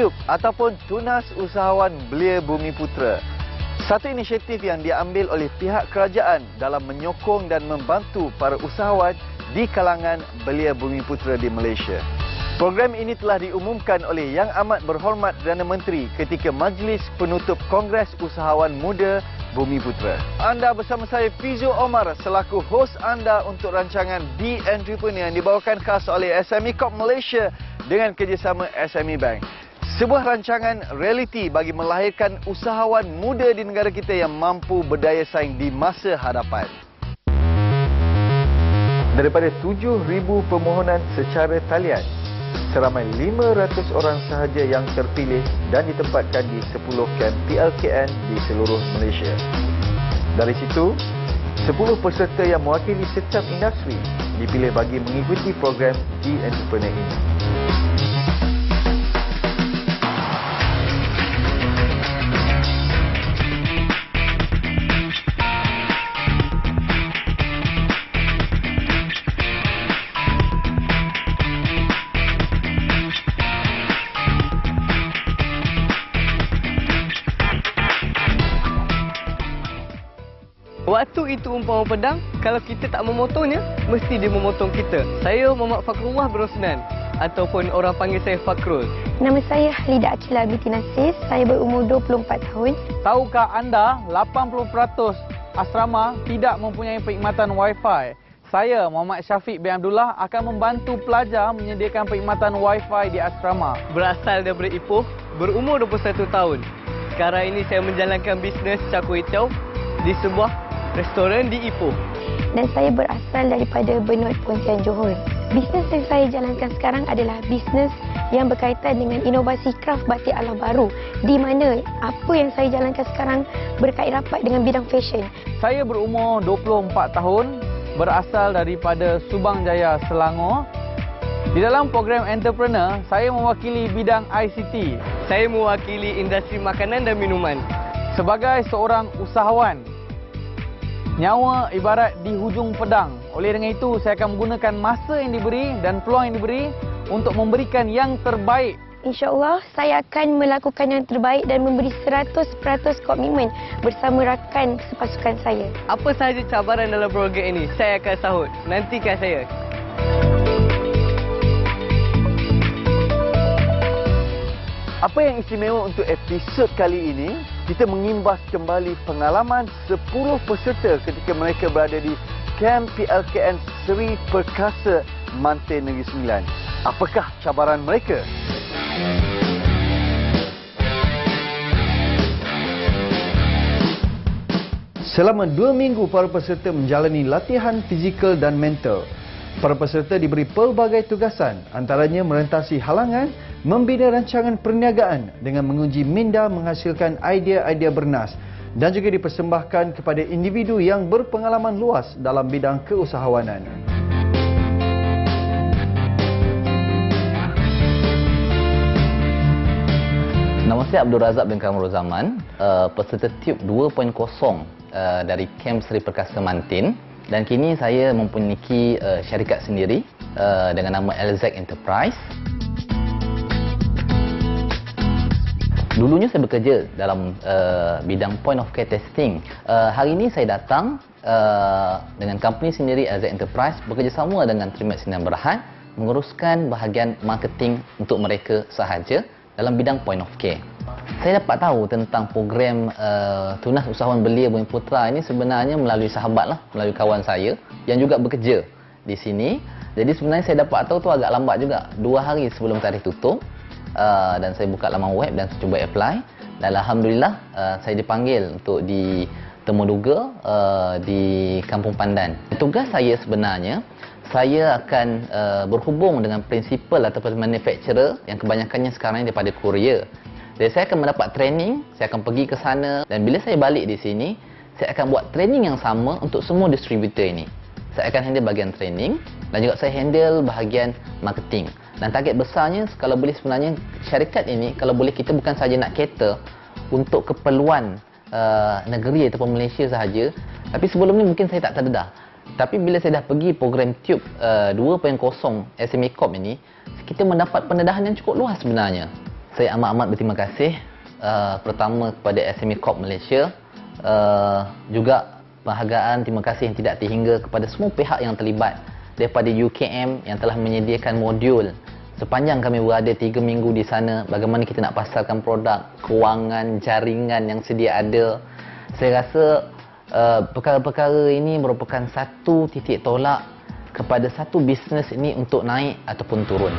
TUB ataupun Tunas Usahawan Belia Bumiputera. Satu inisiatif yang diambil oleh pihak kerajaan dalam menyokong dan membantu para usahawan di kalangan belia Bumiputera di Malaysia. Program ini telah diumumkan oleh Yang Amat Berhormat Perdana Menteri ketika Majlis Penutup Kongres Usahawan Muda Bumiputera. Anda bersama saya Fizu Omar selaku hos anda untuk rancangan The Entrepreneur yang dibawakan khas oleh SME Corp Malaysia dengan kerjasama SME Bank. Sebuah rancangan realiti bagi melahirkan usahawan muda di negara kita yang mampu berdaya saing di masa hadapan. Daripada 7,000 permohonan secara talian, seramai 500 orang sahaja yang terpilih dan ditempatkan di 10 kem PLKN di seluruh Malaysia. Dari situ, 10 peserta yang mewakili setiap industri dipilih bagi mengikuti program The Entrepreneur ini. Waktu itu umpama pedang, kalau kita tak memotongnya, mesti dia memotong kita. Saya Muhammad Fakrullah Brosnan ataupun orang panggil saya Fakrul. Nama saya Halida Akila binti Nasir. Saya berumur 24 tahun. Tahukah anda 80% asrama tidak mempunyai perkhidmatan Wi-Fi? Saya Muhammad Syafiq bin Abdullah akan membantu pelajar menyediakan perkhidmatan Wi-Fi di asrama. Berasal daripada Ipoh, berumur 21 tahun. Sekarang ini saya menjalankan bisnes char kway teow di sebuah restoran di Ipoh. Dan saya berasal daripada Benut Pontian Johor. Bisnes yang saya jalankan sekarang adalah bisnes yang berkaitan dengan inovasi kraft batik ala baru, di mana apa yang saya jalankan sekarang berkait rapat dengan bidang fashion. Saya berumur 24 tahun, berasal daripada Subang Jaya, Selangor. Di dalam program Entrepreneur, saya mewakili bidang ICT. Saya mewakili industri makanan dan minuman. Sebagai seorang usahawan, nyawa ibarat di hujung pedang. Oleh dengan itu, saya akan menggunakan masa yang diberi dan peluang yang diberi untuk memberikan yang terbaik. InsyaAllah, saya akan melakukan yang terbaik dan memberi 100% komitmen bersama rakan sepasukan saya. Apa sahaja cabaran dalam program ini, saya akan sahut. Nantikan saya. Apa yang istimewa untuk episod kali ini, kita mengimbas kembali pengalaman 10 peserta ketika mereka berada di Kem PLKN Seri Perkasa Mantin Negeri Sembilan. Apakah cabaran mereka? Selama 2 minggu, para peserta menjalani latihan fizikal dan mental. Para peserta diberi pelbagai tugasan, antaranya merentasi halangan, membina rancangan perniagaan dengan menguji minda menghasilkan idea-idea bernas dan juga dipersembahkan kepada individu yang berpengalaman luas dalam bidang keusahawanan. Nama saya Abdul Razak bin Kamrul Zaman, peserta TUB 2.0 dari Kem Seri Perkasa Mantin. Dan kini saya mempunyai syarikat sendiri dengan nama LZ Enterprise. Dulunya saya bekerja dalam bidang point of care testing. Hari ini saya datang dengan company sendiri LZ Enterprise, bekerjasama dengan Trimat Sdn Bhd menguruskan bahagian marketing untuk mereka sahaja dalam bidang point of care. Saya dapat tahu tentang program Tunas Usahawan Belia Bumiputera ini sebenarnya melalui sahabat lah, melalui kawan saya yang juga bekerja di sini. Jadi sebenarnya saya dapat tahu tu agak lambat juga, 2 hari sebelum tarikh tutup. Dan saya buka laman web dan cuba apply. Dan alhamdulillah saya dipanggil untuk di Temuduga di Kampung Pandan. Tugas saya sebenarnya, saya akan berhubung dengan prinsipal ataupun manufacturer yang kebanyakannya sekarang daripada Korea. Jadi saya akan mendapat training, saya akan pergi ke sana dan bila saya balik di sini, saya akan buat training yang sama untuk semua distributor ini. Saya akan handle bahagian training dan juga saya handle bahagian marketing. Dan target besarnya, kalau boleh sebenarnya syarikat ini, kalau boleh kita bukan saja nak cater untuk keperluan negeri ataupun Malaysia sahaja, tapi sebelum ni mungkin saya tak terdedah. Tapi bila saya dah pergi program TUB 2.0 SME Corp ini, kita mendapat pendedahan yang cukup luas sebenarnya. Saya amat-amat berterima kasih pertama kepada SME Corp Malaysia, juga penghargaan terima kasih yang tidak terhingga kepada semua pihak yang terlibat daripada UKM yang telah menyediakan modul sepanjang kami berada 3 minggu di sana, bagaimana kita nak pasarkan produk, kewangan, jaringan yang sedia ada. Saya rasa perkara-perkara ini merupakan satu titik tolak kepada satu bisnes ini untuk naik ataupun turun.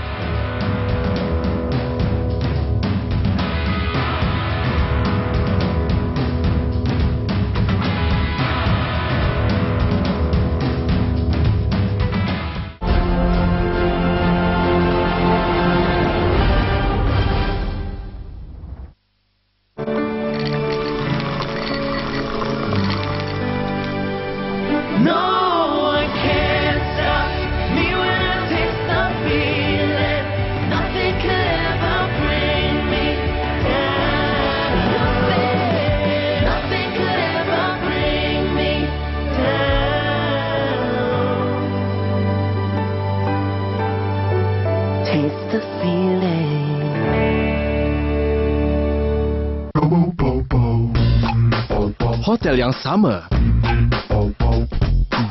Hotel yang sama,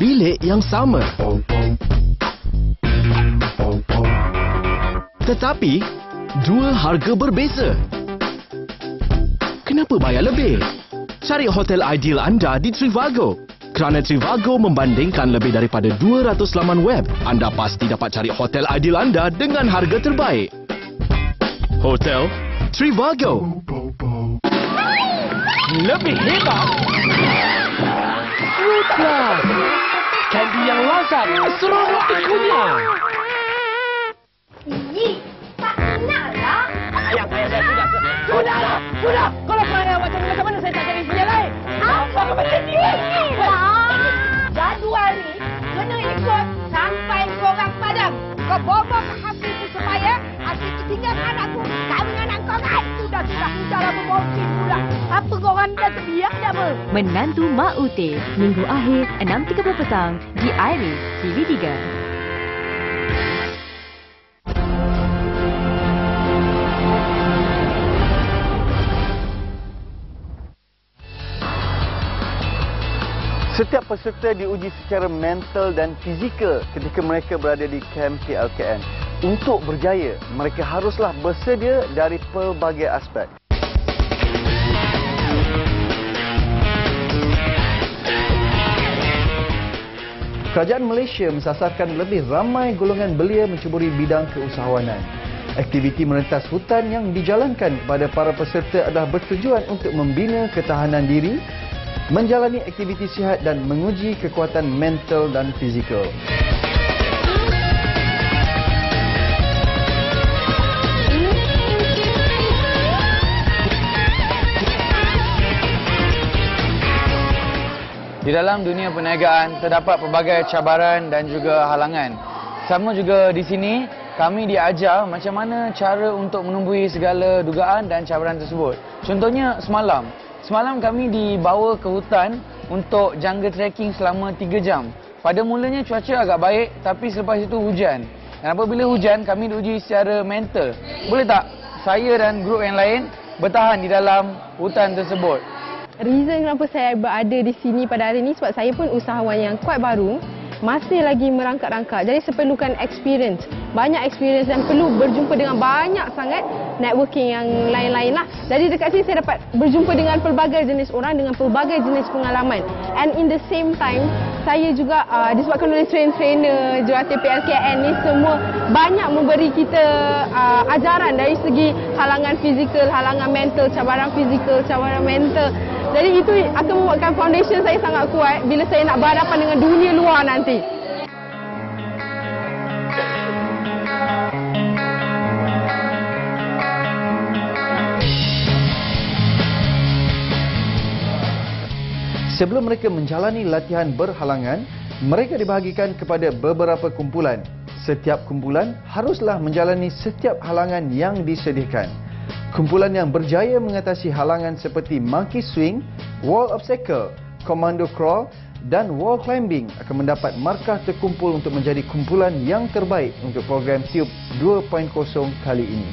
bilik yang sama, tetapi dua harga berbeza. Kenapa bayar lebih? Cari hotel ideal anda di Trivago. Kerana Trivago membandingkan lebih daripada 200 laman web, anda pasti dapat cari hotel ideal anda dengan harga terbaik. Hotel Trivago. Lebih hebat. Fruitlah. Kandi yang lazat, seronok dikunyah. Tak naklah. Sayang, sudah. Kalau perangai awak macam mana saya tak cari sinyal lain? Apa macam ni? Jadual ni kena ikut sampai korang padam. Kau bawa ke hati tu supaya hati tinggalkan aku. Kami anak kau kan? Sudahlah berbongking pula. Apa korang dah terbiak dah apa? Menantu Mak Ute, Minggu akhir 6.30 petang di Iris TV3. Setiap peserta diuji secara mental dan fizikal ketika mereka berada di kamp PLKN. Untuk berjaya, mereka haruslah bersedia dari pelbagai aspek. Kerajaan Malaysia mensasarkan lebih ramai golongan belia menceburi bidang keusahawanan. Aktiviti merentas hutan yang dijalankan kepada para peserta adalah bertujuan untuk membina ketahanan diri, menjalani aktiviti sihat dan menguji kekuatan mental dan fizikal. Di dalam dunia perniagaan terdapat pelbagai cabaran dan juga halangan. Sama juga di sini, kami diajar macam mana cara untuk menumbuhi segala dugaan dan cabaran tersebut. Contohnya semalam kami dibawa ke hutan untuk jungle trekking selama 3 jam. Pada mulanya cuaca agak baik, tapi selepas itu hujan. Dan apabila hujan, kami diuji secara mental. Boleh tak saya dan grup yang lain bertahan di dalam hutan tersebut? Reason kenapa saya berada di sini pada hari ini sebab saya pun usahawan yang kuat baru, masih lagi merangkak-rangkak. Jadi saya perlukan experience, banyak experience dan perlu berjumpa dengan banyak sangat networking yang lain-lain lah. Jadi dekat sini saya dapat berjumpa dengan pelbagai jenis orang, dengan pelbagai jenis pengalaman. And in the same time, saya juga disebabkan oleh trainer jurulatih PLKN ni semua banyak memberi kita ajaran dari segi halangan fizikal, halangan mental, cabaran fizikal, cabaran mental. Jadi itu akan membuatkan foundation saya sangat kuat bila saya nak berhadapan dengan dunia luar nanti. Sebelum mereka menjalani latihan berhalangan, mereka dibahagikan kepada beberapa kumpulan. Setiap kumpulan haruslah menjalani setiap halangan yang disediakan. Kumpulan yang berjaya mengatasi halangan seperti monkey swing, wall obstacle, commando crawl dan wall climbing akan mendapat markah terkumpul untuk menjadi kumpulan yang terbaik untuk program Tube 2.0 kali ini.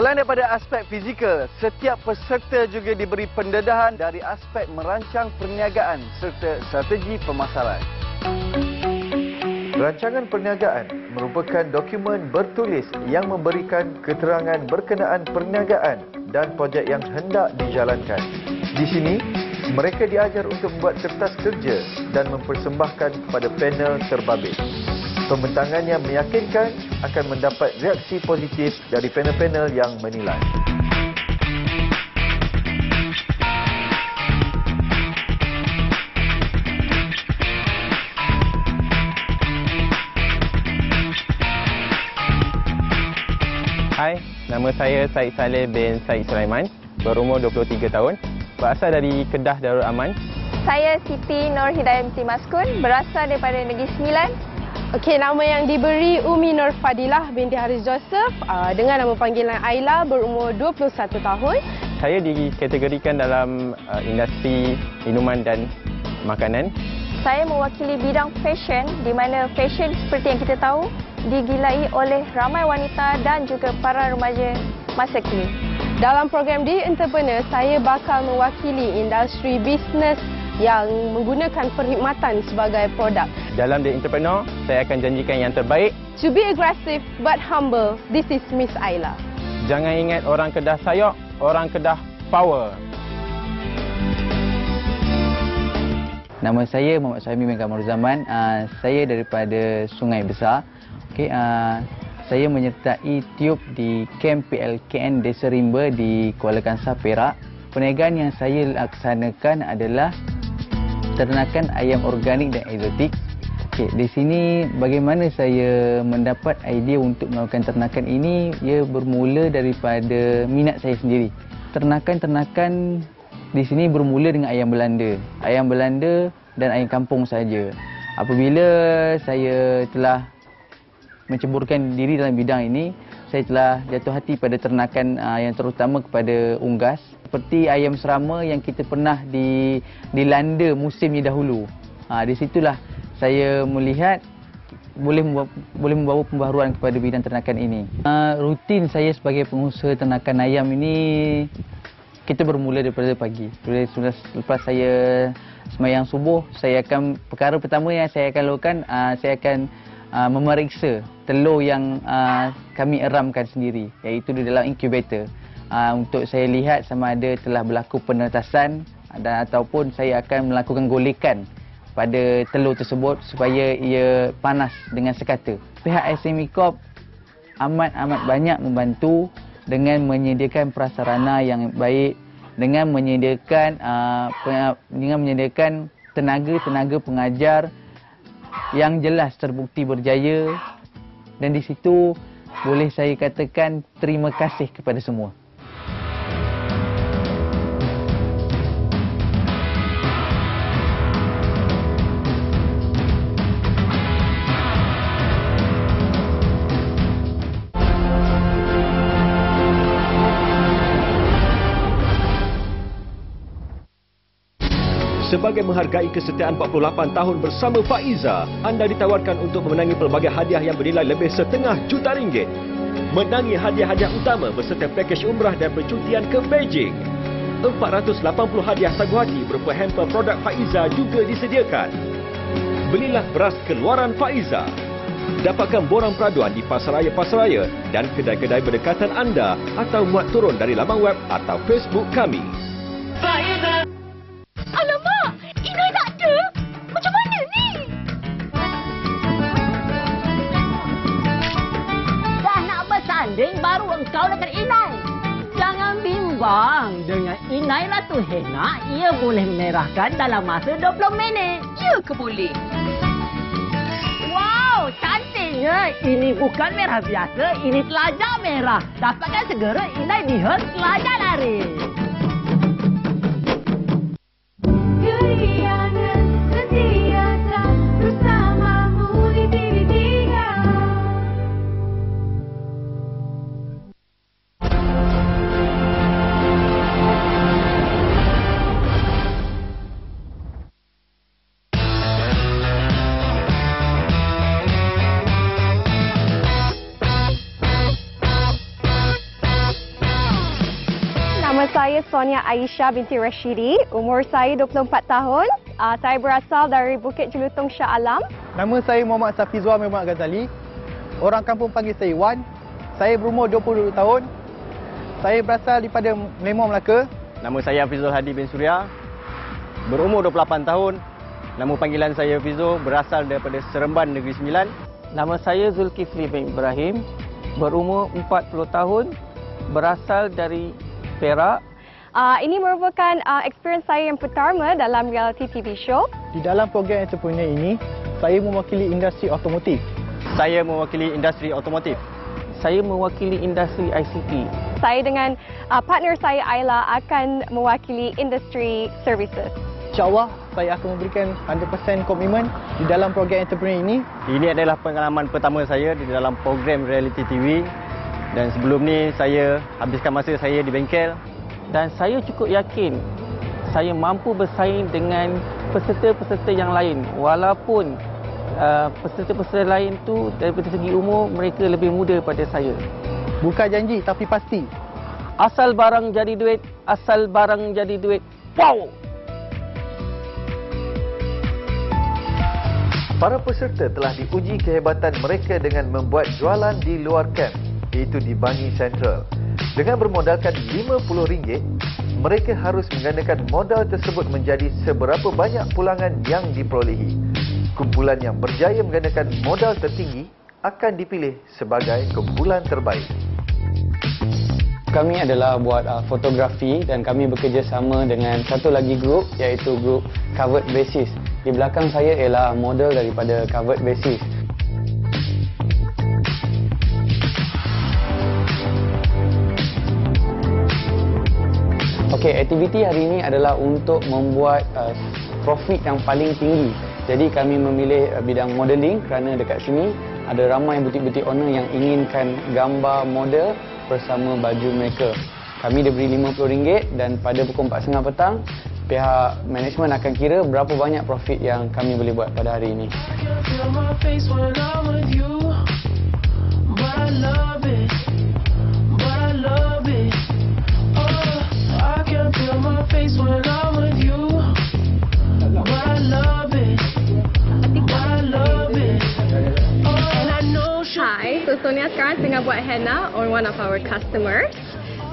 Selain daripada aspek fizikal, setiap peserta juga diberi pendedahan dari aspek merancang perniagaan serta strategi pemasaran. Rancangan perniagaan merupakan dokumen bertulis yang memberikan keterangan berkenaan perniagaan dan projek yang hendak dijalankan. Di sini, mereka diajar untuk membuat kertas kerja dan mempersembahkan kepada panel terbabit. Pembentangannya meyakinkan akan mendapat reaksi positif dari panel-panel yang menilai. Hai, nama saya Syed Saleh bin Syed Sulaiman, berumur 23 tahun, berasal dari Kedah Darul Aman. Saya Siti Nur Hidayah binti Maskun, berasal daripada Negeri Sembilan. Okey, nama yang diberi Umi Nur Fadilah binti Haris Joseph dengan nama panggilan Aila, berumur 21 tahun. Saya dikategorikan dalam industri minuman dan makanan. Saya mewakili bidang fashion, di mana fashion seperti yang kita tahu digilai oleh ramai wanita dan juga para remaja masa kini. Dalam program The Entrepreneur, saya bakal mewakili industri bisnes yang menggunakan perkhidmatan sebagai produk. Dalam The Entrepreneur, saya akan janjikan yang terbaik. To be aggressive but humble, this is Miss Aila. Jangan ingat orang Kedah sayok, orang Kedah power. Nama saya Muhammad Syahmi bin Kamal Zaman. Saya daripada Sungai Besar. Okay, saya menyertai tiup di kamp PLKN Desa Rimba di Kuala Kangsar, Perak. Perniagaan yang saya laksanakan adalah ternakan ayam organik dan eksotik. Okay, di sini bagaimana saya mendapat idea untuk melakukan ternakan ini, ia bermula daripada minat saya sendiri. Ternakan-ternakan di sini bermula dengan ayam Belanda. Ayam Belanda dan ayam kampung saja. Apabila saya telah menceburkan diri dalam bidang ini, saya telah jatuh hati pada ternakan yang terutama kepada unggas. Seperti ayam serama yang kita pernah dilanda musimnya dahulu. Di situlah saya melihat boleh membawa pembaharuan kepada bidang ternakan ini. Rutin saya sebagai pengusaha ternakan ayam ini, kita bermula daripada pagi. Lepas saya sembahyang subuh, perkara pertama yang saya akan lakukan, saya akan memeriksa telur yang kami eramkan sendiri, iaitu di dalam incubator, untuk saya lihat sama ada telah berlaku penetasan dan ataupun saya akan melakukan golekan pada telur tersebut supaya ia panas dengan sekata. Pihak SME Corp amat banyak membantu dengan menyediakan prasarana yang baik, dengan menyediakan tenaga pengajar yang jelas terbukti berjaya, dan di situ boleh saya katakan terima kasih kepada semua. Sebagai menghargai kesetiaan 48 tahun bersama Faiza, anda ditawarkan untuk memenangi pelbagai hadiah yang bernilai lebih RM500,000. Menangi hadiah-hadiah utama beserta pakej umrah dan percutian ke Beijing. 480 hadiah sagu hati berupa hamper produk Faiza juga disediakan. Belilah beras keluaran Faiza. Dapatkan borang peraduan di pasaraya-pasaraya dan kedai-kedai berdekatan anda atau muat turun dari laman web atau Facebook kami. Faiza! Alamak! Inai tak ada! Macam mana ni? Dah nak bersanding baru engkau dekat Inai. Jangan bimbang. Dengan Inai Ratu Henna, ia boleh memerahkan dalam masa 20 minit. Ya ke boleh? Wow, cantiknya. Ini bukan merah biasa, ini telajak merah. Dapatkan segera Inai Bihun telajak lari. Sonia Aisyah binti Rashidi. Umur saya 24 tahun. Saya berasal dari Bukit Jelutong Shah Alam. Nama saya Muhammad Safizwan Muhammad Ghazali. Orang kampung panggil saya Wan. Saya berumur 22 tahun. Saya berasal daripada Memor Melaka. Nama saya Hafizul Hadi bin Suria. Berumur 28 tahun. Nama panggilan saya Fizo, berasal daripada Seremban Negeri Sembilan. Nama saya Zulkifli bin Ibrahim, berumur 40 tahun, berasal dari Perak. Ini merupakan experience saya yang pertama dalam reality TV show. Di dalam program entrepreneur ini, saya mewakili industri otomotif. Saya mewakili industri otomotif. Saya mewakili industri ICT. Saya dengan partner saya Ayla akan mewakili industri services. InsyaAllah, saya akan memberikan 100% komitmen di dalam program entrepreneur ini. Ini adalah pengalaman pertama saya di dalam program reality TV. Dan sebelum ni, saya habiskan masa saya di bengkel. Dan saya cukup yakin saya mampu bersaing dengan peserta-peserta yang lain. Walaupun peserta-peserta lain tu daripada segi umur, mereka lebih muda pada saya. Bukan janji, tapi pasti. Asal barang jadi duit, asal barang jadi duit. Wow! Para peserta telah diuji kehebatan mereka dengan membuat jualan di luar kamp, iaitu di Bangi Central. Dengan bermodalkan RM50, mereka harus menggandakan modal tersebut menjadi seberapa banyak pulangan yang diperolehi. Kumpulan yang berjaya menggandakan modal tertinggi akan dipilih sebagai kumpulan terbaik. Kami adalah buat fotografi dan kami bekerjasama dengan satu lagi grup, iaitu grup Covered Basis. Di belakang saya ialah model daripada Covered Basis. Okey, aktiviti hari ini adalah untuk membuat profit yang paling tinggi. Jadi kami memilih bidang modeling kerana dekat sini ada ramai butik-butik owner yang inginkan gambar model bersama baju mereka. Kami diberi RM50 dan pada pukul 4.30 petang, pihak management akan kira berapa banyak profit yang kami boleh buat pada hari ini. Hi, so Sonia sekarang tengah buat henna on one of our customers.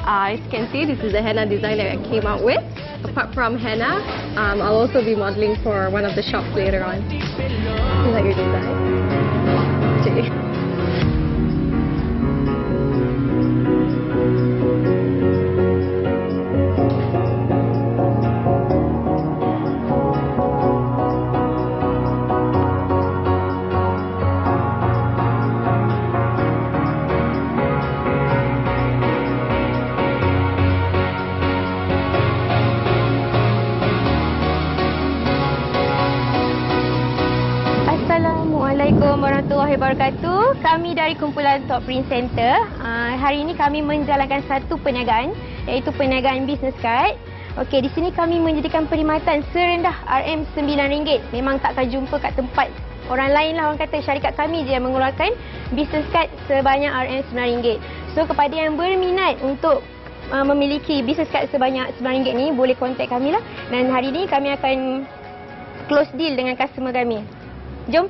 As you can see, this is the henna design that I came out with. Apart from henna, I'll also be modeling for one of the shops later on. You like your design? Okay. Assalamualaikum warahmatullahi wabarakatuh. Kami dari kumpulan Top Print Center. Hari ini kami menjalankan satu perniagaan, iaitu perniagaan business card. Okey, di sini kami menjadikan perkhidmatan serendah RM9. Memang takkan jumpa kat tempat orang lain lah, orang kata syarikat kami je yang mengeluarkan business card sebanyak RM9. So kepada yang berminat untuk memiliki business card sebanyak RM9 ni, boleh kontak kami lah. Dan hari ini kami akan close deal dengan customer kami. Jom.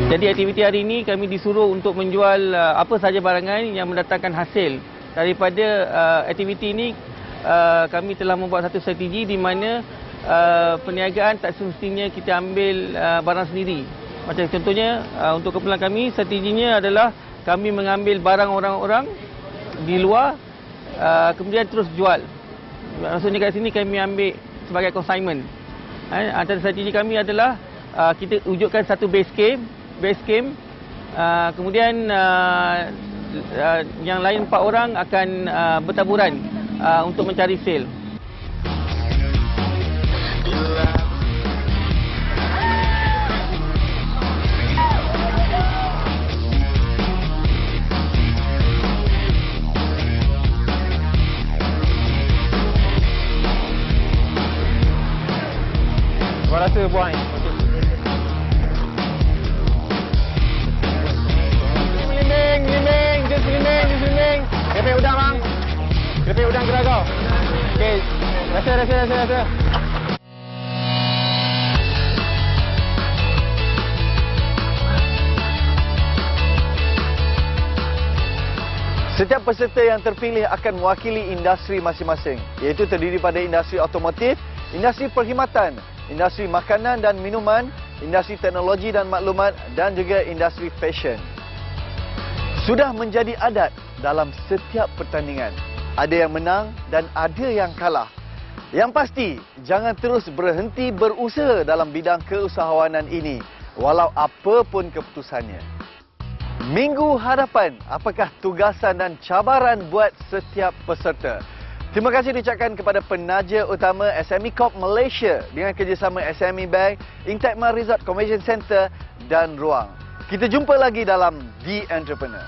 Jadi aktiviti hari ini kami disuruh untuk menjual apa sahaja barangan yang mendatangkan hasil. Daripada aktiviti ini kami telah membuat satu strategi di mana perniagaan tak semestinya kita ambil barang sendiri. Macam contohnya untuk kumpulan kami, strateginya adalah kami mengambil barang orang-orang di luar kemudian terus jual. Maksudnya kat sini kami ambil sebagai consignment. Antara strategi kami adalah kita wujudkan satu base camp, kemudian yang lain 4 orang akan bertaburan untuk mencari sale. buang. Limbing, just limbing. Keripik udang bang. Keripik udang gerak kau. Okey, rasa. Setiap peserta yang terpilih akan mewakili industri masing-masing, iaitu terdiri pada industri otomotif, industri perkhidmatan, industri makanan dan minuman, industri teknologi dan maklumat dan juga industri fashion. Sudah menjadi adat dalam setiap pertandingan. Ada yang menang dan ada yang kalah. Yang pasti, jangan terus berhenti berusaha dalam bidang keusahawanan ini, walau apa pun keputusannya. Minggu hadapan, apakah tugasan dan cabaran buat setiap peserta? Terima kasih diucapkan kepada penaja utama SME Corp Malaysia dengan kerjasama SME Bank, Intechma Resort Convention Center dan Ruang. Kita jumpa lagi dalam The Entrepreneur.